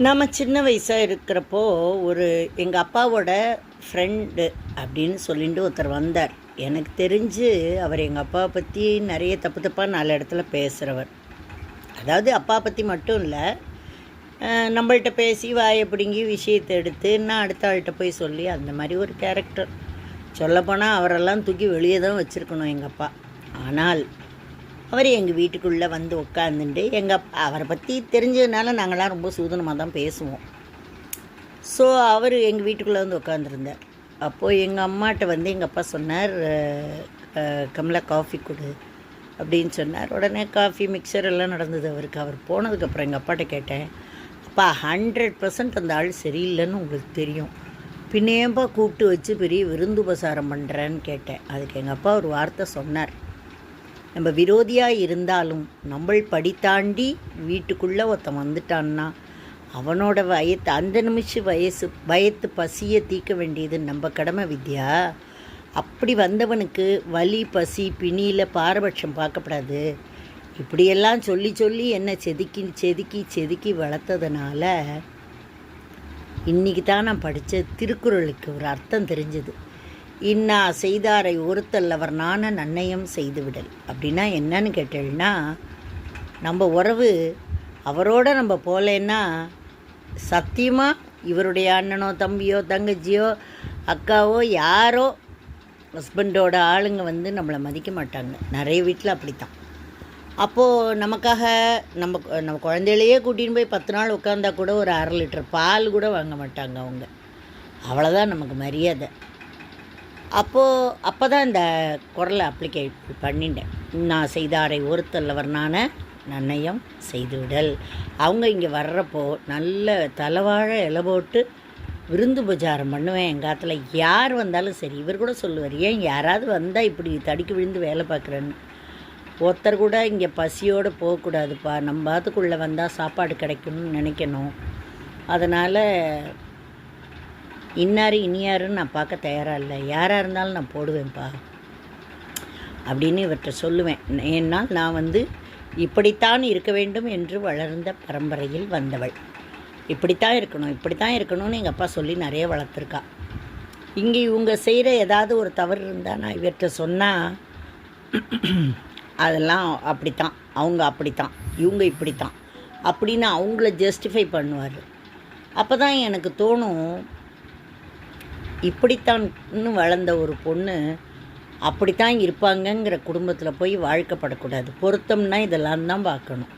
நாம் சின்ன வயசாக இருக்கிறப்போ எங்கள் அப்பாவோட ஃப்ரெண்டு அப்படின்னு சொல்லிட்டு ஒருத்தர் வந்தார். எனக்கு தெரிஞ்சு அவர் எங்கள் அப்பாவை பற்றி நிறைய தப்பு தப்பாக 4 இடத்துல பேசுகிறவர். அதாவது அப்பா பற்றி மட்டும் இல்லை, நம்மள்கிட்ட பேசி வாயை பிடுங்கி விஷயத்தை எடுத்து நான் அடுத்த ஆள்கிட்ட போய் சொல்லி அந்த மாதிரி ஒரு கேரக்டர். சொல்லப்போனால் அவரெல்லாம் தூக்கி வெளியே தான் வச்சுருக்கணும் எங்கள் அப்பா. ஆனால் அவர் எங்கள் வீட்டுக்குள்ளே வந்து உட்காந்துட்டு அவரை பற்றி தெரிஞ்சதுனால நாங்களாம் ரொம்ப சூதனமாக தான் பேசுவோம். ஸோ அவர் எங்கள் வீட்டுக்குள்ளே வந்து உட்காந்துருந்தார். அப்போது எங்கள் அம்மாட்ட வந்து எங்கள் அப்பா சொன்னார், கமலா காஃபி கொடு அப்படின்னு சொன்னார். உடனே காஃபி மிக்சர் எல்லாம் நடந்தது அவருக்கு. அவர் போனதுக்கப்புறம் எங்கள் அப்பாட்ட கேட்டேன், அப்பா 100% அந்த ஆள் சரியில்லைன்னு உங்களுக்கு தெரியும், பின்னேம்பா கூப்பிட்டு வச்சு பெரிய விருந்து உபசாரம் பண்ணுறேன்னு கேட்டேன். அதுக்கு எங்கள் அப்பா ஒரு வார்த்தை சொன்னார், நம்ம விரோதியாக இருந்தாலும் நம்மள் படித்தாண்டி வீட்டுக்குள்ளே ஒருத்தன் வந்துட்டான்னா அவனோட அந்த நிமிஷம் வயத்து பசியை தீர்க்க வேண்டியது நம்ம கடமை வித்யா. அப்படி வந்தவனுக்கு வலி பசி பிணியில் பாரபட்சம் பார்க்கப்படாது. இப்படியெல்லாம் சொல்லி சொல்லி என்னை செதுக்கி செதுக்கி செதுக்கி வளர்த்ததுனால இன்றைக்கி தான் நான் படித்த திருக்குறளுக்கு ஒரு அர்த்தம் தெரிஞ்சது. இன்னா செய்தாரை ஒருத்தல்லவர் நான நன்னயம் செய்து விடல். அப்படின்னா என்னன்னு கேட்டேன்னா, நம்ம உறவு அவரோட நம்ம போகலன்னா சத்தியமாக இவருடைய அண்ணனோ தம்பியோ தங்கச்சியோ அக்காவோ யாரோ ஹஸ்பண்டோட ஆளுங்க வந்து நம்மளை மதிக்க மாட்டாங்க. நிறைய வீட்டில் அப்படித்தான். அப்போது நமக்காக நம்ம குழந்தையிலையே கூட்டின்னு போய் 10 நாள் உட்காந்தா கூட ஒரு 1/2 லிட்டர் பால் கூட வாங்க மாட்டாங்க அவங்க. அவ்வளோதான் நமக்கு மரியாதை. அப்போ தான் இந்த குரலை அப்ளிகேட் பண்ணிட்டேன். நான் செய்தாரை ஒருத்தல்லவர் நான நன்னயம் செய்துவிடல். அவங்க இங்கே வர்றப்போ நல்ல தலைவாழை இலை போட்டு விருந்து உபச்சாரம் பண்ணுவேன். எங்கள் காலத்தில் யார் வந்தாலும் சரி. இவர் கூட சொல்லுவார், ஏன் யாராவது வந்தால் இப்படி தடுக்கி விழுந்து வேலை பார்க்குறேன்னு. ஒருத்தர் கூட இங்கே பசியோடு போகக்கூடாதுப்பா, நம்ம பாத்துக்குள்ளே வந்தால் சாப்பாடு கிடைக்கும்னு நினைக்கணும். அதனால் இன்னார் இனியாருன்னு நான் பார்க்க தயாராக இல்லை, யாராக இருந்தாலும் நான் போடுவேன்ப்பா அப்படின்னு இவர்கிட்ட சொல்லுவேன். ஏன்னா நான் வந்து இப்படித்தான் இருக்க வேண்டும் என்று வளர்ந்த பரம்பரையில் வந்தவள். இப்படித்தான் இருக்கணும்னு எங்கள் அப்பா சொல்லி நிறைய வளர்த்துருக்கா. இங்கே இவங்க செய்கிற ஏதாவது ஒரு தவறு இருந்தால் நான் இவர்கிட்ட சொன்னால் அதெல்லாம் அப்படித்தான், அவங்க அப்படித்தான், இவங்க இப்படித்தான் அப்படின்னு அவங்கள ஜஸ்டிஃபை பண்ணுவார். அப்போ தான் எனக்கு தோணும், இப்படித்தான்னு வளர்ந்த ஒரு பொண்ணு அப்படித்தான் இருப்பாங்கங்கிற குடும்பத்தில் போய் வாழ்க்கப்படக்கூடாது. பொருத்தம்னா இதெல்லாம் தான் பார்க்கணும்.